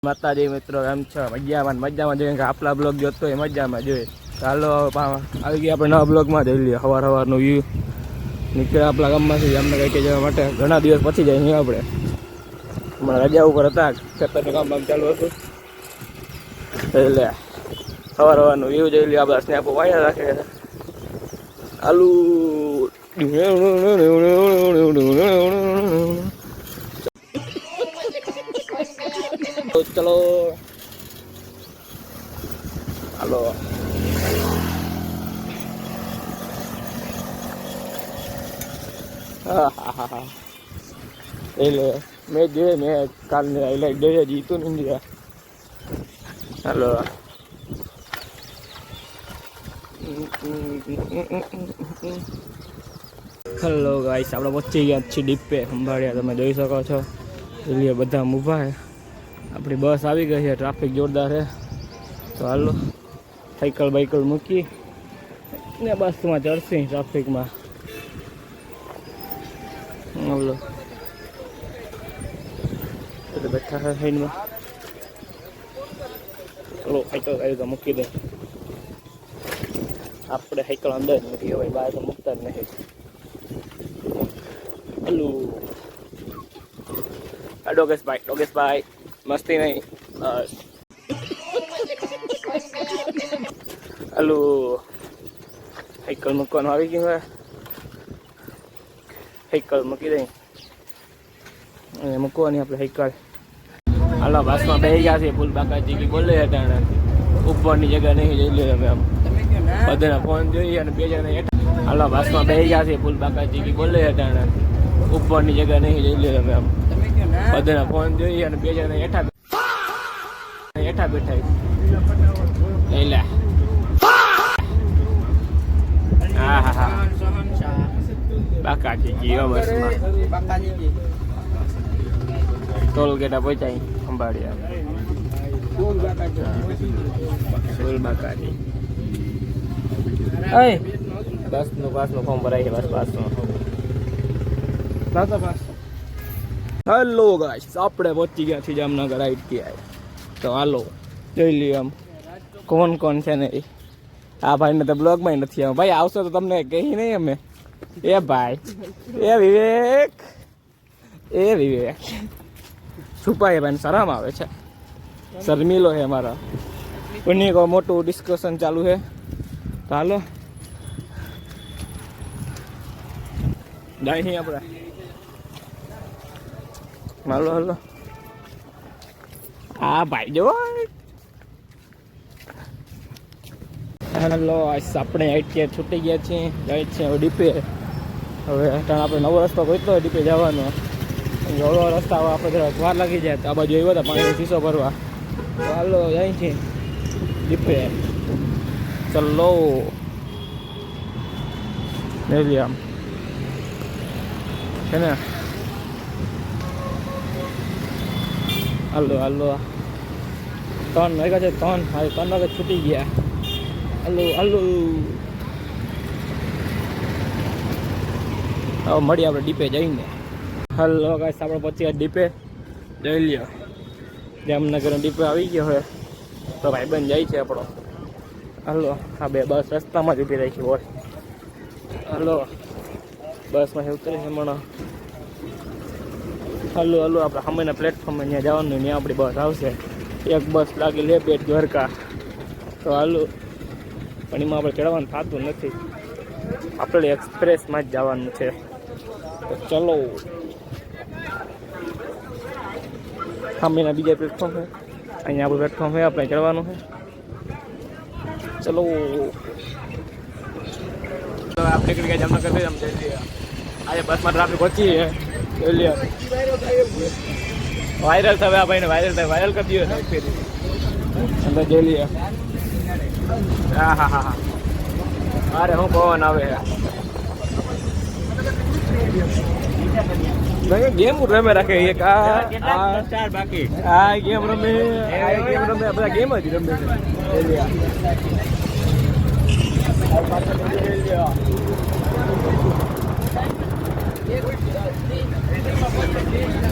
માતાજી મિત્રો એમ છે મજામાં જોઈએ કે આપલા બ્લોગ જોતો હોય મજામાં જોઈએ. ચાલો આવી ગયા આપણે નવા બ્લોગમાં જઈ લઈએ. સવારનો વ્યૂ નીકળ્યા આપણા ગામમાંથી અમને કંઈક જવા માટે ઘણા દિવસ પછી જાય નહીં આપણે હમણાં રજા ઉપર હતા ખેતરનું કામ ચાલુ હતું એટલે સવારનો વ્યૂ જોઈ લઈએ. આપણા સ્નેપો વાયા રાખે આલુ ચલો હાલો હા એટલે મેં જોઈએ મેં કાલને હાઈલાઇટ જોઈએ જીતું ને ઇન્ડિયા. હાલો હલો ગાઈસ આપણે પહોંચી ગયા છીએ ડીપે સંભાળ્યા તમે જોઈ શકો છો. એટલે બધા ઊભા છે. આપણી બસ આવી ગઈ છે. ટ્રાફિક જોરદાર છે તો હાલો સાયકલ બાઇકલ મૂકી ને બસમાં ચડશી ટ્રાફિકમાં. હાલો એટલે બેઠા છે સાઈડમાં. ચલો સાયકલ આવી તો મૂકી દે. આપણે સાયકલ અંદર જ મૂકી ભાઈ, બહાર તો મૂકતા જ નહીં. હલો ડોગેશભાઈ મસ્તી નહીં બસ. હલો સાયકલ મૂકવાનું આવી ગયું હોય. સાયકલ મૂકી દઈ અને મૂકવાની આપણે સાયકલ. હાલો બસમાં બેસી ગયા છે. ફૂલ બાકાજી કી બોલે હતા ઉપરની જગ્યા નહીં જઈ લે અમે આમ બધાના ફોન જોઈએ અને બે જણા હેઠા. હાલો બસમાં બેસી ગયા છે. ફૂલ બાકાજી કી બોલે હતા ઉપરની જગ્યા નહીં જઈ લે અમે આમ બધાના ફોન જોઈએ અને બે જણા હેઠા બેઠા એટલે હા બાકાજી ગયો બસમાં. ટોલ ગેટા પહોંચાઈ સંભાળ્યા. ફૂલ બાકાજી બસનું પાસનું ફોર્મ ભરાય છે. બસ પાસનું હેલો ગાઈસ આપણે પહોંચી ગયા છીએ જામનગર ITI. તો હાલો જોઈ લઈએ આમ કોણ છે ને. આ ભાઈને તો બ્લોગમાં નથી આવે ભાઈ. આવશો તો તમને કહી નહીં અમે. એ ભાઈ એ વિવેક છુપાય ભાઈ શરમ આવે છે. શર્મિલો છે અમારા. ઉની કો મોટું ડિસ્કશન ચાલુ છે. તો હાલો જાય આપણે. હાલો હા ભાઈ જો હેલો આપણે ITI છૂટી ગયા છીએ. જાય છે ડીપે. હવે આપણે નવો રસ્તો ગોતતો ડીપે જવાનો. ઓલો રસ્તા આપણે જરા વાર લાગી જાય. આ બાજુ આવ્યો હતા પાણીનો શીશો ભરવા. તો હાલો જાય છે ડીપે. ચલો લઈ આમ છે ને. હાલો 3 વાગ્યા છે. 3 વાગે છૂટી ગયા. હાલો હવે મળીએ આપણે ડીપે જઈને. હાલો ગાઈસ આપણે પછી ડીપે જઈ લ્યો. જામનગર ડીપે આવી ગયો હોય તો ભાઈબંધ જાય છે આપણો. હાલો આ બે બસ રસ્તામાં જ ઊભી રાખી હોય. હાલો બસમાં ઉતરે છે હમણાં. હાલો આપણે સામેના પ્લેટફોર્મે ત્યાં જવાનું. ત્યાં આપણી બસ આવશે. એક બસ લાગી લે પેટ દ્વારકા. તો હાલો પણ એમાં આપણે ચડવાનું થતું નથી. આપણે એક્સપ્રેસમાં જ જવાનું છે. તો ચલો સામેના બીજા પ્લેટફોર્મ છે. અહીંયા આપણું પ્લેટફોર્મ છે. આપણે ચડવાનું છે. ચલો આપણે નીકળી ગયા જામનગર. આજે બસમાં ટ્રાફિક ઓછી છે. વાયરલ થવે આ ભાઈને વાયરલ કરી દઈએ અંદર જોઈ લઈએ. હા અરે હું પવન આવે. ગેમ રમે રાખે એક બાકી આ ગેમ રમે બધા ગેમ જ રમે છે.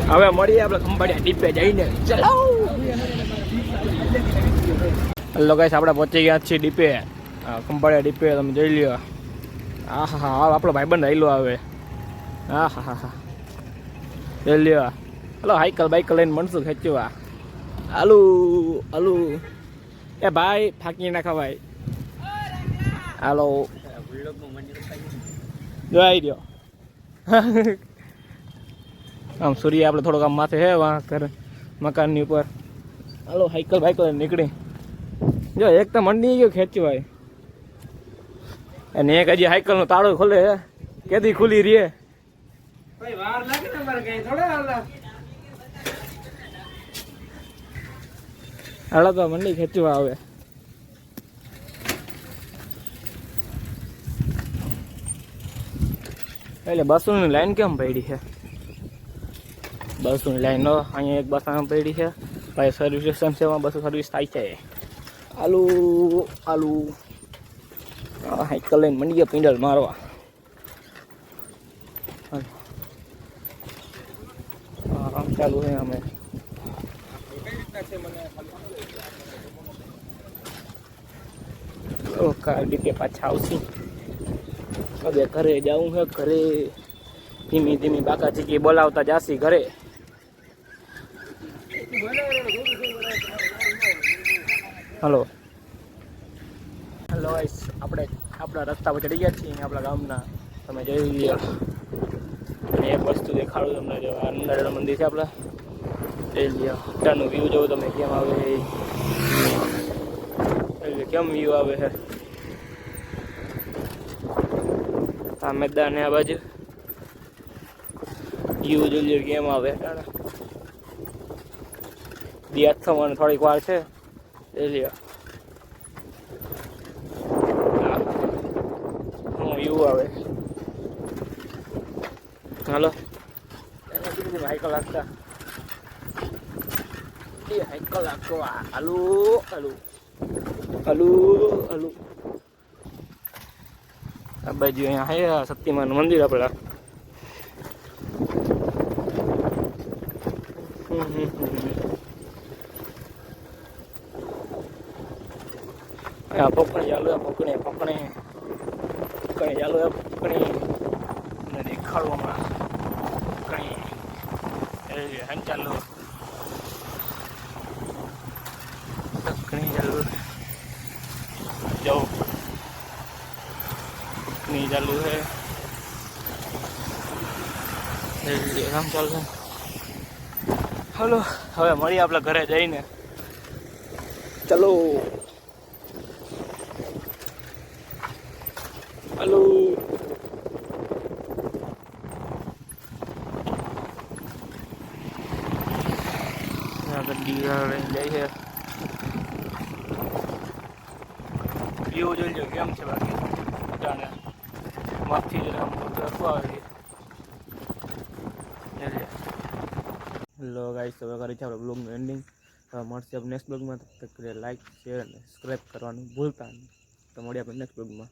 હવે મળીએ આપણે ખંભાળિયા ડીપે જઈને. ચલો હલો ગાઈસ, આપણે પહોંચી ગયા છીએ ડીપે, ખંભાળિયા ડીપે. તમે જોઈ લ્યો. હા હા હા, આપણો ભાઈબંધ આયલો આવે. હા હા હા હા, જોઈ લ્યો. હલો, સાયકલ બાઇકલ લઈને મણશું ખેંચવા. આલુ આલુ એ ભાઈ ફાંકી ના ખવાય. હાલો જો આવી રહ્યો. આમ સૂર્ય આપણે થોડોક આમ માથે હે વાં ઘર મકાનની ઉપર. હાલો સાયકલ બાઇકલ નીકળી. જો એક તો મંડી ગયો ખેંચવાય, અને એક હજી સાયકલ નું તાળું ખોલે હે. કેદી ખુલી રે વાર લાગે ને મારે કઈ થોડા. હાલો તો મંડી ખેંચવા આવે. એટલે બસોની લાઈન કેમ પડી છે? બસોની લાઈન અહીંયા એક બસ આમ પડી છે. ભાઈ સર્વિસ સ્ટેશન છે, એમાં બસો સર્વિસ થાય છે. આલુ આલુ સાયકલ લઈને મંડી ગયા પિંડલ મારવા. આમ ચાલુ છે. અમે ડીપે પાછા આવશું. હવે ઘરે જાઉં છે. ઘરે ધીમી ધીમી બાકા ચીકી બોલાવતા જાસી ઘરે. હલો હલો ગાઈસ, આપણે આપણા રસ્તા પર ચડી ગયા છીએ આપણા ગામના. તમે જોઈ લ્યો. અને એક વસ્તુ દેખાડું તમને. જો અંદરનું મંદિર છે આપણે, જોઈ લ્યો. અત્યારનું વ્યૂ જોવો તમે કેમ આવે. કેમ વ્યૂ આવે છે. આ મેદાન આ બાજુ વ્યૂ જોઈ લ્યો કેમ આવે. દિયાત થવાની થોડીક વાર છે. જોઈ લ્યો વ્યૂ આવે. હાલો સાયકલ હાંકતા સાયકલ હાંકો. હાલુ હાલુ હાલુ હાલુ. આ બાજુ અહીંયા હે શક્તિમાન મંદિર આપણા. પકણી ચાલુ. પકણી પકણી પકણી ચાલુ. પકણી દેખાડવામાં પકણી ચાલુ. પકણી ચાલુ. જાઓ પકણી ચાલુ છે. કામ ચાલુ છે. હલો, હવે મળીએ આપણે ઘરે જઈને. ચલો હલો. ગાડી લઈને જાય છે. વ્યૂ જોઈ લો કેમ છે. બાકી જાણે માથી જ આમ રાખવા આવે. હેલો ગાઈસ, હવે કરી છે આપણે બ્લોગનું એન્ડિંગ. મળશે આપણે નેક્સ્ટ બ્લોગમાં. તબ તક લાઈક શેર અને સબસ્ક્રાઈબ કરવાનું ભૂલતા નહીં. તો મળીએ આપણે નેક્સ્ટ બ્લોગમાં.